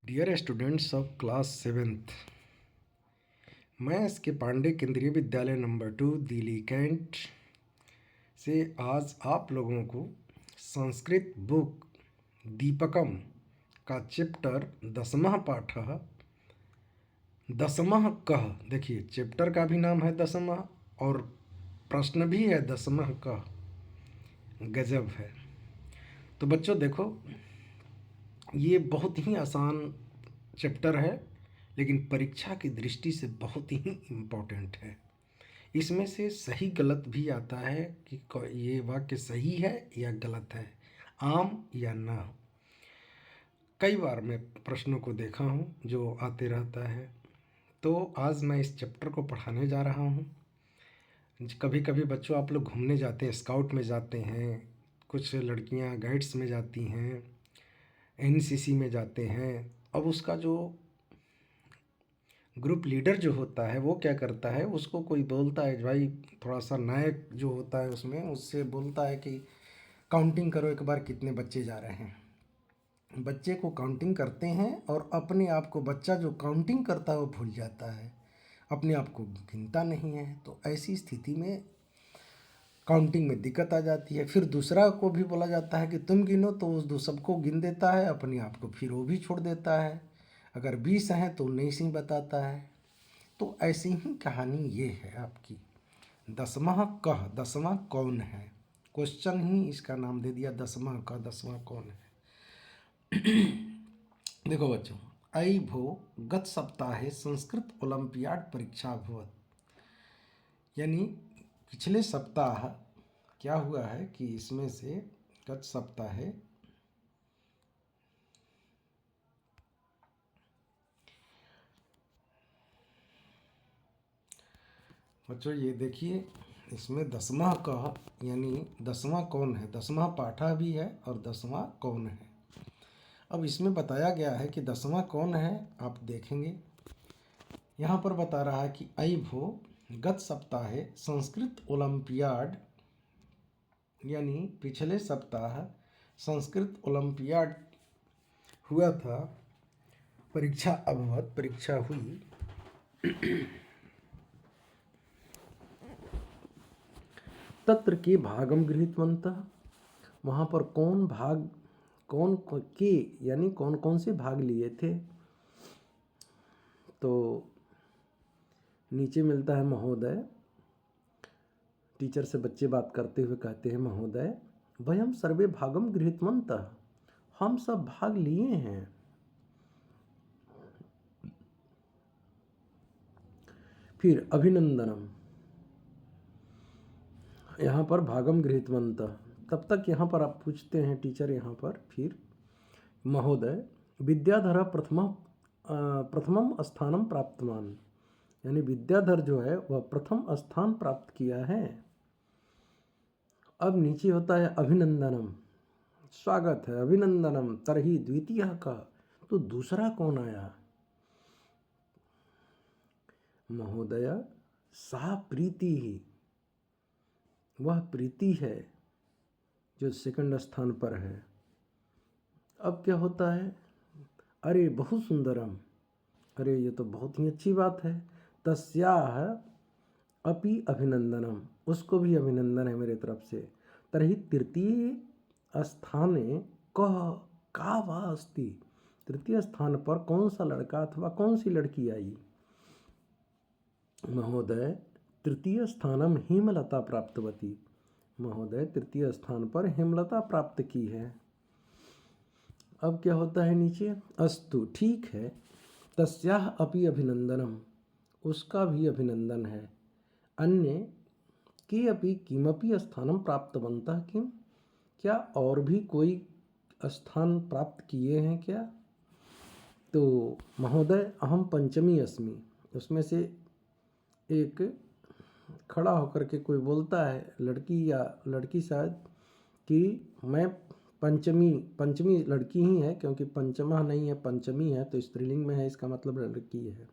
Dear students of class seventh, मैं S K Pandey केंद्रीय विद्यालय नंबर 2 दिल्ली कैंट से आज आप लोगों को संस्कृत बुक दीपकम का चैप्टर दसमः पाठ दसमः कः। देखिए, चैप्टर का भी नाम है दसमः और प्रश्न भी है दसमः कः। गजब है। तो बच्चों देखो, ये बहुत ही आसान चैप्टर है, लेकिन परीक्षा की दृष्टि से बहुत ही इम्पोर्टेंट है। इसमें से सही गलत भी आता है कि ये वाक्य सही है या गलत है, आम या ना। कई बार मैं प्रश्नों को देखा हूँ जो आते रहता है। तो आज मैं इस चैप्टर को पढ़ाने जा रहा हूँ। कभी कभी बच्चों, आप लोग घूमने जाते हैं, स्काउट में जाते हैं, कुछ लड़कियाँ गाइड्स में जाती हैं, एनसीसी में जाते हैं। अब उसका जो ग्रुप लीडर जो होता है वो क्या करता है, उसको कोई बोलता है, भाई थोड़ा सा नायक जो होता है उसमें, उससे बोलता है कि काउंटिंग करो एक बार कितने बच्चे जा रहे हैं। बच्चे को काउंटिंग करते हैं और अपने आप को बच्चा जो काउंटिंग करता है वो भूल जाता है, अपने आप को गिनता नहीं है। तो ऐसी स्थिति में काउंटिंग में दिक्कत आ जाती है। फिर दूसरा को भी बोला जाता है कि तुम गिनो, तो उस दो सबको गिन देता है, अपने आप को फिर वो भी छोड़ देता है। अगर 20 हैं तो 19 ही बताता है। तो ऐसी ही कहानी ये है आपकी। दसवां कह, दसवां कौन है, क्वेश्चन ही इसका नाम दे दिया दसवां का, दसवां कौन है। देखो बच्चों, ऐ भो गत सप्ताहे संस्कृत ओलंपियाड परीक्षा अभवत। यानी पिछले सप्ताह क्या हुआ है कि इसमें से गत सप्ताह है, बच्चों ये देखिए, इसमें दसवां का यानी दसवां कौन है, दसवां पाठा भी है और दसवां कौन है। अब इसमें बताया गया है कि दसवां कौन है, आप देखेंगे यहाँ पर बता रहा है कि ऐ भो गत सप्ताह संस्कृत ओलंपियाड, यानी पिछले सप्ताह संस्कृत ओलंपियाड हुआ था, परीक्षा अभवत, परीक्षा हुई। तत्र के भागम गृहीतवन्तः, वहाँ पर कौन भाग, कौन के यानी कौन कौन से भाग लिए थे। तो नीचे मिलता है महोदय, टीचर से बच्चे बात करते हुए कहते हैं, महोदय वयम सर्वे भागम गृहीतवन्तः, हम सब भाग लिए हैं। फिर अभिनंदनम, यहाँ पर भागम गृहीतवन्तः, तब तक यहाँ पर आप पूछते हैं टीचर यहाँ पर, फिर महोदय विद्याधर प्रथमम स्थानम प्राप्तवान, यानी विद्याधर जो है वह प्रथम स्थान प्राप्त किया है। अब नीचे होता है अभिनंदनम, स्वागत है, अभिनंदनम तरही द्वितीय का, तो दूसरा कौन आया। महोदय सा प्रीति ही, वह प्रीति है जो सेकंड स्थान पर है। अब क्या होता है, अरे बहुत सुंदरम, अरे ये तो बहुत ही अच्छी बात है। तस्याह अपि अभिनंदनम, उसको भी अभिनंदन है मेरे तरफ से। तर्हि तृतीय स्थाने कह का वा अस्ति, तृतीय स्थान पर कौन सा लड़का अथवा कौन सी लड़की आई। महोदय तृतीय स्थानम हेमलता प्राप्तवती, महोदय तृतीय स्थान पर हेमलता प्राप्त की है। अब क्या होता है नीचे, अस्तु ठीक है, तस्याह अपि अभिनंदनम, उसका भी अभिनंदन है। अन्य के अपि किमपि स्थानम प्राप्तवन्तः किम, क्या और भी कोई स्थान प्राप्त किए हैं क्या। तो महोदय अहम पंचमी अस्मि, उसमें से एक खड़ा होकर के कोई बोलता है, लड़की या लड़की शायद, कि मैं पंचमी लड़की ही है, क्योंकि पंचमा नहीं है, पंचमी है, तो स्त्रीलिंग में है, इसका मतलब लड़की है।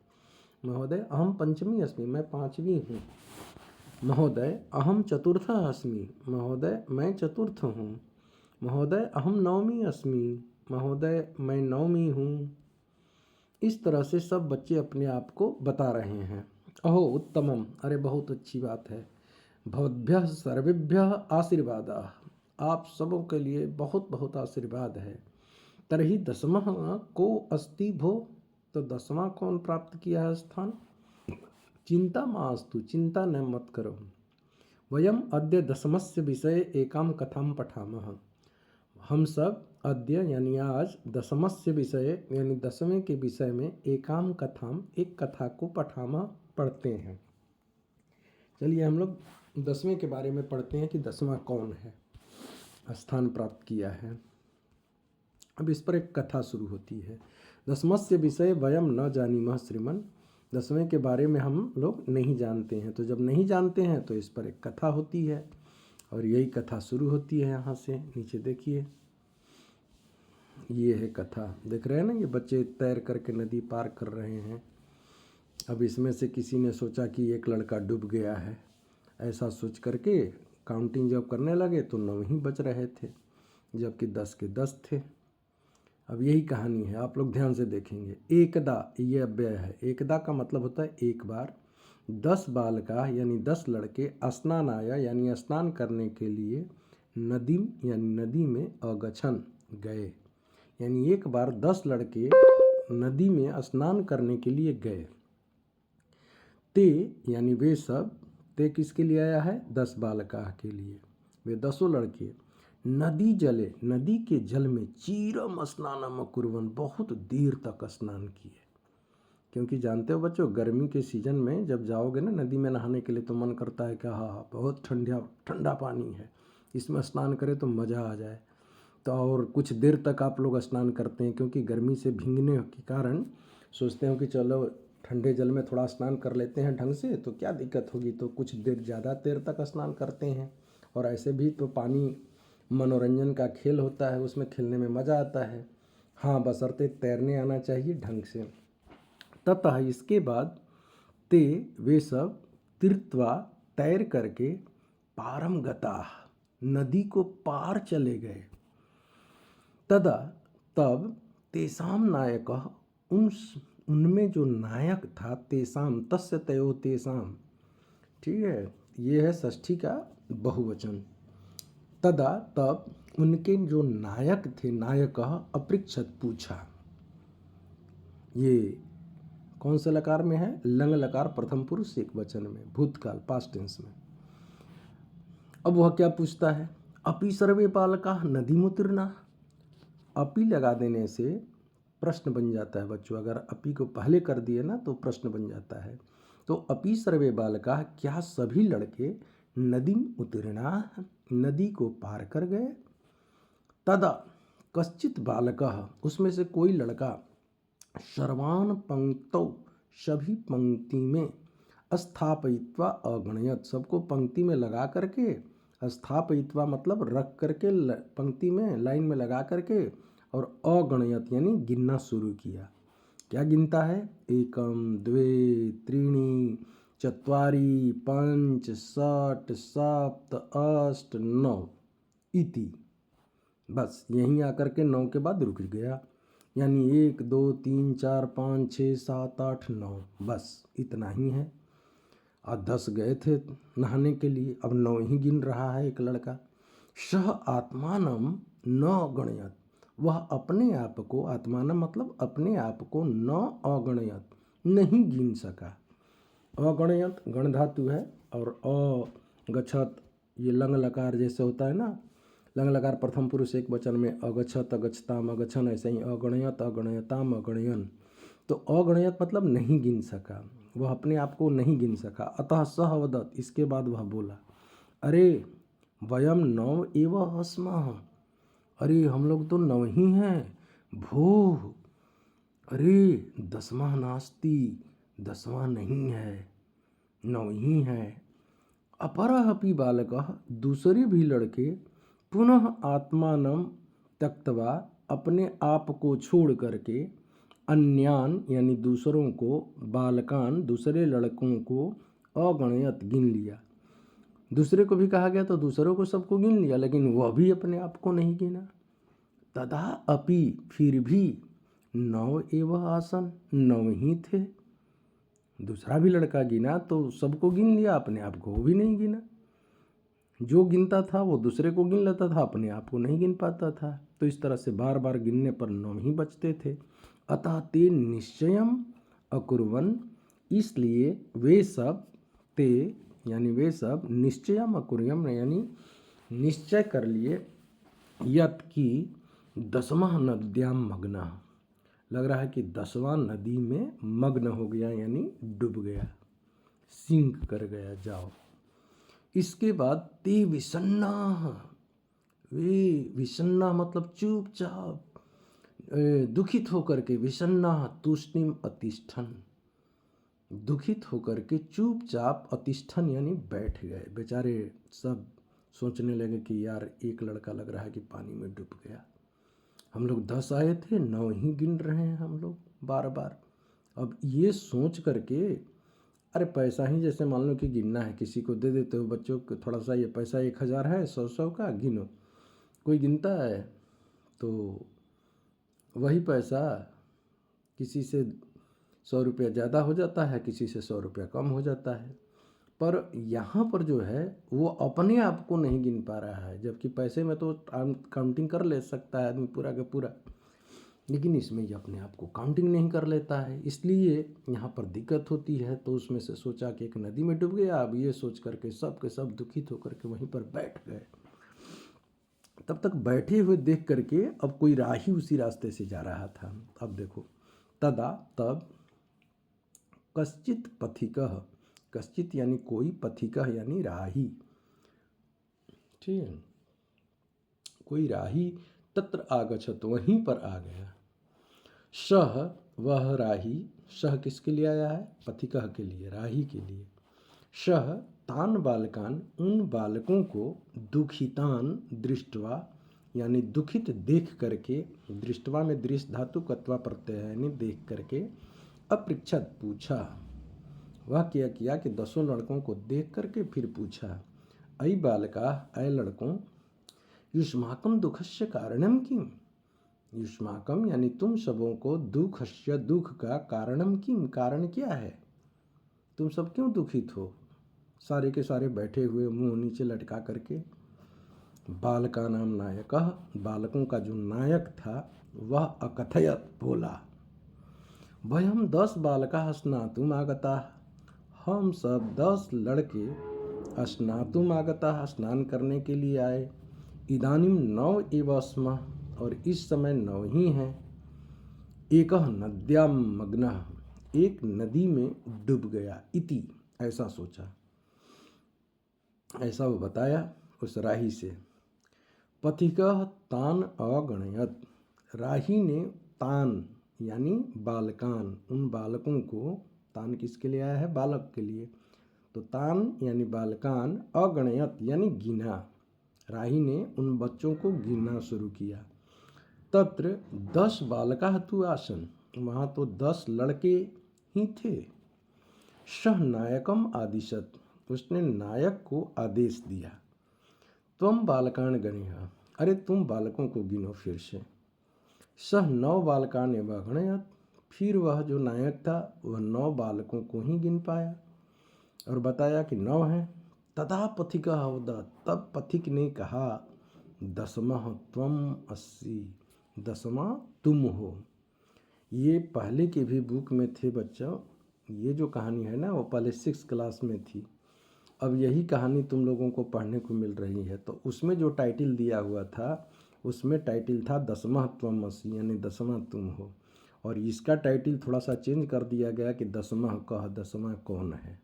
महोदय अहम पंचमी अस्मि, मैं पांचवी हूँ। महोदय अहम चतुर्थः अस्मि, महोदय मैं चतुर्थ हूँ। महोदय अहम नवमी अस्मि, महोदय मैं नवमी हूँ। इस तरह से सब बच्चे अपने आप को बता रहे हैं। अहो उत्तमम, अरे बहुत अच्छी बात है। भवद्भ्यः सर्वेभ्यः आशीर्वादाः, आप सबों के लिए बहुत बहुत आशीर्वाद है। तर्हि दसमः को अस्ति भो, तो 10वां कौन प्राप्त किया है स्थान? चिंता मास्तु, चिंता न मत करो। वयम अद्य दसमस्य विषये एकां कथां पठामः, हम सब अद्य यानी आज दसमस्य विषय यानी 10वें के विषय में एकाम कथाम एक कथा को पढ़ते हैं। चलिए हम लोग 10वें के बारे में पढ़ते हैं कि 10वां कौन है, स्थान प्राप्त किया है। अब इस पर एक कथा शुरू होती है। 10मस्य विषय वयम न जानीमः श्रीमन, 10वें के बारे में हम लोग नहीं जानते हैं। तो जब नहीं जानते हैं तो इस पर एक कथा होती है और यही कथा शुरू होती है। यहाँ से नीचे देखिए, ये है कथा, देख रहे हैं ना, ये बच्चे तैर करके नदी पार कर रहे हैं। अब इसमें से किसी ने सोचा कि एक लड़का डूब गया है, ऐसा सोच करके काउंटिंग जब करने लगे तो 9 ही बच रहे थे, जबकि 10 के 10 थे। अब यही कहानी है, आप लोग ध्यान से देखेंगे। एकदा, ये अव्यय है। एकदा का मतलब होता है एक बार। 10 बालका यानी 10 लड़के स्नानाय यानी स्नान करने के लिए नदीम यानी नदी में अगछन गए, यानी एक बार 10 लड़के नदी में स्नान करने के लिए गए। ते यानी वे सब, ते किसके लिए आया है? 10 बालका के लिए। वे 10 लड़के नदी जले, नदी के जल में चीरम स्नानम कुर्वन्, बहुत देर तक स्नान किए। क्योंकि जानते हो बच्चों, गर्मी के सीजन में जब जाओगे ना नदी में नहाने के लिए तो मन करता है कि हाँ बहुत ठंडा पानी है, इसमें स्नान करें तो मज़ा आ जाए। तो और कुछ देर तक आप लोग स्नान करते हैं, क्योंकि गर्मी से भीगने के कारण सोचते हो कि चलो ठंडे जल में थोड़ा स्नान कर लेते हैं ढंग से, तो क्या दिक्कत होगी, तो कुछ देर ज़्यादा देर तक स्नान करते हैं। और ऐसे भी तो पानी मनोरंजन का खेल होता है, उसमें खेलने में मज़ा आता है। हाँ, बशर्ते तैरने आना चाहिए ढंग से। ततः इसके बाद ते वे सब तीर्थवा तैर करके पारम गता, नदी को पार चले गए। तदा तब तेसाम नायक, उनमें जो नायक था, तेसाम तस्य तयो तेसाम, ठीक है, ये है षष्ठी का बहुवचन। तदा तब उनके जो नायक थे, नायक अपृच्छत, पूछा। ये कौन से लकार में है? लंग लकार प्रथम पुरुष एक वचन में, भूतकाल पास्ट टेंस में। अब वह क्या पूछता है? अपि सर्वे बालका नदीमुतीर्णा। अपि लगा देने से प्रश्न बन जाता है बच्चों, अगर अपि को पहले कर दिए ना तो प्रश्न बन जाता है। तो अपि सर्वे बालका, क्या सभी लड़के नदी उत्तीर्णा, नदी को पार कर गए? तदा कश्चित बालकः, उसमें से कोई लड़का सर्वान् पंक्तौ, सभी पंक्ति में स्थापयित्वा अगणयत, सबको पंक्ति में लगा करके, स्थापयित्वा मतलब रख करके पंक्ति में लाइन में लगा करके, और अगणयत यानी गिनना शुरू किया। क्या गिनता है? एकम द्वे त्रीणि चत्वारि पंच षट् सप्त अष्ट नौ इति, बस यहीं आकर के 9 के बाद रुक गया, यानी 1 2 3 4 5 6 7 8 9, बस इतना ही है। और 10 गए थे नहाने के लिए, अब 9 ही गिन रहा है एक लड़का। सह आत्मानम न अगणयत, वह अपने आप को, आत्मानम मतलब अपने आप को, न अगणयत नहीं गिन सका। अगणयत गण धातु है, और अगछत ये लंग लकार जैसे होता है ना, लंग लकार प्रथम पुरुष एक वचन में, अगछत अगछताम अगछन, ऐसे ही अगणयत अगणयताम अगणयन। तो अगणयत मतलब नहीं गिन सका, वह अपने आप को नहीं गिन सका। अतः सह वदत, इसके बाद वह बोला, अरे वयम 9 एव स्मः, अरे हम लोग तो 9 ही हैं। भो, अरे 10वां नास्ति, 10वां नहीं है, 9 ही है। अपरः अपि बालकः, दूसरे भी लड़के पुनः आत्मानं त्यक्त्वा, अपने आप को छोड़ करके, अन्यान यानी दूसरों को, बालकान दूसरे लड़कों को, अगणयत गिन लिया। दूसरे को भी कहा गया तो दूसरों को सबको गिन लिया, लेकिन वह भी अपने आप को नहीं गिना। तदा अपि, फिर भी, 9 एवं आसन, 9 ही थे। दूसरा भी लड़का गिना तो सबको गिन लिया, अपने आप को वो भी नहीं गिना। जो गिनता था वो दूसरे को गिन लेता था, अपने आप को नहीं गिन पाता था। तो इस तरह से बार बार गिनने पर 9 ही बचते थे। अतः ते निश्चयम अकुर्वन, इसलिए वे सब ते यानी वे सब निश्चयम अकुर्यम यानी निश्चय कर लिए, यत की 10वां नद्याम मग्न, लग रहा है कि 10वां नदी में मग्न हो गया यानी डूब गया, सिंक कर गया। जाओ, इसके बाद ते विषन्ना, वे विषन्ना मतलब चुपचाप दुखित होकर के, विषन्ना तूष्णिम अतिष्ठन, दुखित होकर के चुपचाप अतिष्ठन यानी बैठ गए। बेचारे सब सोचने लगे कि यार एक लड़का लग रहा है कि पानी में डूब गया, हम लोग 10 आए थे, 9 ही गिन रहे हैं हम लोग बार बार। अब ये सोच करके, अरे पैसा ही जैसे मान लो कि गिनना है, किसी को दे देते हो बच्चों को थोड़ा सा, ये पैसा 1000 है, 100 का गिनो, कोई गिनता है तो वही पैसा किसी से 100 रुपया ज़्यादा हो जाता है, किसी से 100 रुपया कम हो जाता है। पर यहाँ पर जो है वो अपने आप को नहीं गिन पा रहा है, जबकि पैसे में तो काउंटिंग कर ले सकता है आदमी पूरा का पूरा, लेकिन इसमें ये अपने आप को काउंटिंग नहीं कर लेता है, इसलिए यहाँ पर दिक्कत होती है। तो उसमें से सोचा कि एक नदी में डूब गया। अब ये सोच करके सब के सब दुखित होकर के वहीं पर बैठ गए। तब तक बैठे हुए देख करके अब कोई राही उसी रास्ते से जा रहा था। अब देखो, तदा तब कश्चित पथिकः, कश्चित यानी कोई, पथिकः यानी राही, ठीक है, कोई राही, तत्र आगच्छत वहीं पर आ गया। सह वह राही, सह किसके लिए आया है? पथिकः के लिए, राही के लिए। सह तान बालकान, उन बालकों को, दुखितान दृष्टवा यानी दुखित देख करके, दृष्टवा में दृष्ट धातु कत्वा प्रत्यय है यानी देख करके, अपृच्छत पूछा। वह क्या किया कि 10 लड़कों को देख करके फिर पूछा, अयि बालका, अय लड़कों, युष्माकम दुखस्य कारणम किम, युष्माकम यानी तुम सबों को, दुखस्य दुख का, कारणम किम कारण क्या है, तुम सब क्यों दुखित हो? सारे के सारे बैठे हुए मुंह नीचे लटका करके। बालका नाम नायक, बालकों का जो नायक था वह अकथयत बोला, वयम 10 बालका स्नातुम आगता, हम सब 10 लड़के स्नातुम आगता स्नान करने के लिए आए। इदानीम 9 एव स्म, और इस समय 9 ही हैं। एक नद्याम मग्न, एक नदी में डूब गया, इति ऐसा सोचा, ऐसा वो बताया उस राही से। पथिकः तान अगणयत, राही ने तान यानी बालकान, उन बालकों को, तान किसके लिए आया है? बालक के लिए, तो तान यानी बालकान, अगणयत यानी गिना, राही ने उन बच्चों को गिनना शुरू किया। तत्र 10 बालका तु आसन, वहाँ तो 10 लड़के ही थे। सह नायकम आदिशत, उसने नायक को आदेश दिया। त्वम बालकान गणिह, अरे तुम बालकों को गिनो फिर से। सह 9 बालकान एवं गणयत, फिर वह जो नायक था वह 9 बालकों को ही गिन पाया और बताया कि 9 हैं। तथा पथिकः अवदत्, तब पथिक ने कहा, 10वां त्वम अस्सि, 10वां तुम हो। ये पहले के भी बुक में थे बच्चों, ये जो कहानी है ना वो पहले 6 क्लास में थी, अब यही कहानी तुम लोगों को पढ़ने को मिल रही है। तो उसमें जो टाइटल दिया हुआ था उसमें टाइटल था 10वां त्वम अस्सि यानी 10वां तुम हो, और इसका टाइटल थोड़ा सा चेंज कर दिया गया कि 10वां कह, 10वां कौन है।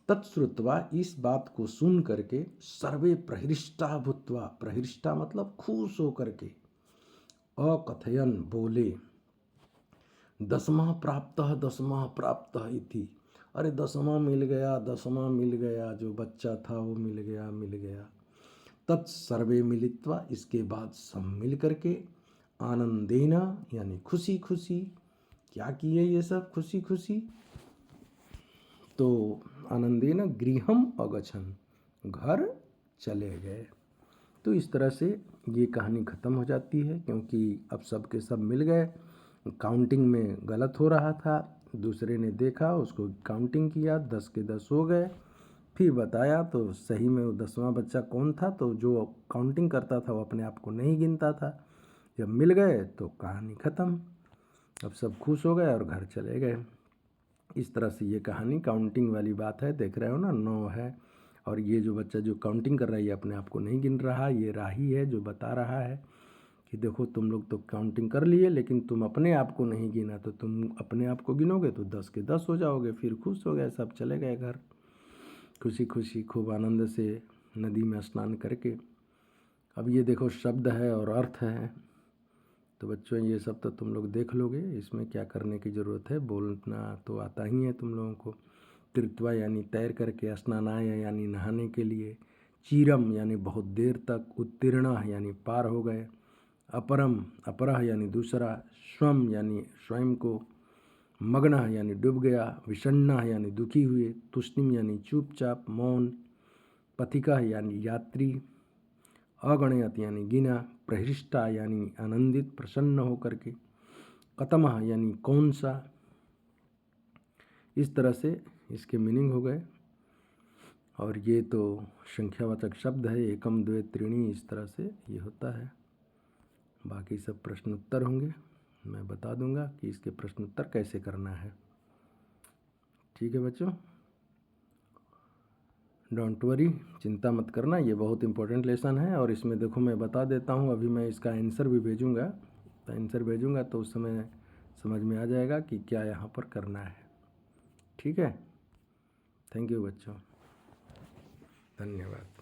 तत्श्रुत्वा, इस बात को सुन करके, सर्वे प्रहृष्टा भूत्वा, प्रहृष्टा मतलब खुश होकर के, अकथयन बोले, 10वां प्राप्त, 10वां प्राप्त इति, अरे 10वां मिल गया, 10वां मिल गया, जो बच्चा था वो मिल गया, मिल गया। तत्सर्वे मिलित्वा, इसके बाद सब मिल करके, आनंदेना यानी खुशी खुशी, क्या किए ये सब खुशी खुशी, तो आनंदेन गृहम अगछन, घर चले गए। तो इस तरह से ये कहानी ख़त्म हो जाती है, क्योंकि अब सब के सब मिल गए। काउंटिंग में गलत हो रहा था, दूसरे ने देखा, उसको काउंटिंग किया, 10 के 10 हो गए, फिर बताया तो सही में वो 10वां बच्चा कौन था, तो जो काउंटिंग करता था वो अपने आप को नहीं गिनता था। जब मिल गए तो कहानी ख़त्म। अब सब खुश हो गए और घर चले गए। इस तरह से ये कहानी काउंटिंग वाली बात है, देख रहे हो ना, 9 है, और ये जो बच्चा जो काउंटिंग कर रहा है ये अपने आप को नहीं गिन रहा, ये राही है जो बता रहा है कि देखो तुम लोग तो काउंटिंग कर लिए लेकिन तुम अपने आप को नहीं गिना, तो तुम अपने आप को गिनोगे तो 10 के 10 हो जाओगे। फिर खुश हो गए, सब चले गए घर, खुशी खुशी खूब आनंद से नदी में स्नान करके। अब ये देखो शब्द है और अर्थ है, तो बच्चों ये सब तो तुम लोग देख लोगे, इसमें क्या करने की ज़रूरत है, बोलना तो आता ही है तुम लोगों को। तीर्थवा यानी तैर करके, स्नानाय यानी नहाने के लिए, चीरम यानी बहुत देर तक, उत्तीर्ण यानी पार हो गए, अपरम अपरह यानी दूसरा, स्वम यानी स्वयं को, मग्न यानी डूब गया, विषण्ण यानी दुखी हुए, तुष्णिम यानी चुपचाप मौन, पथिका यानी यात्री, अगणयत यानी गिना, प्रहृष्टा यानी आनंदित प्रसन्न होकर के, कतमः यानी कौन सा। इस तरह से इसके मीनिंग हो गए। और ये तो संख्यावाचक शब्द है, एकम द्वे त्रीणी, इस तरह से ये होता है। बाकी सब प्रश्न उत्तर होंगे, मैं बता दूंगा कि इसके प्रश्न उत्तर कैसे करना है। ठीक है बच्चों, डोंट वरी, चिंता मत करना, ये बहुत इंपॉर्टेंट लेसन है। और इसमें देखो मैं बता देता हूँ, अभी मैं इसका आंसर भी भेजूँगा, तो आंसर भेजूँगा तो उस समय समझ में आ जाएगा कि क्या यहाँ पर करना है। ठीक है, थैंक यू बच्चों, धन्यवाद।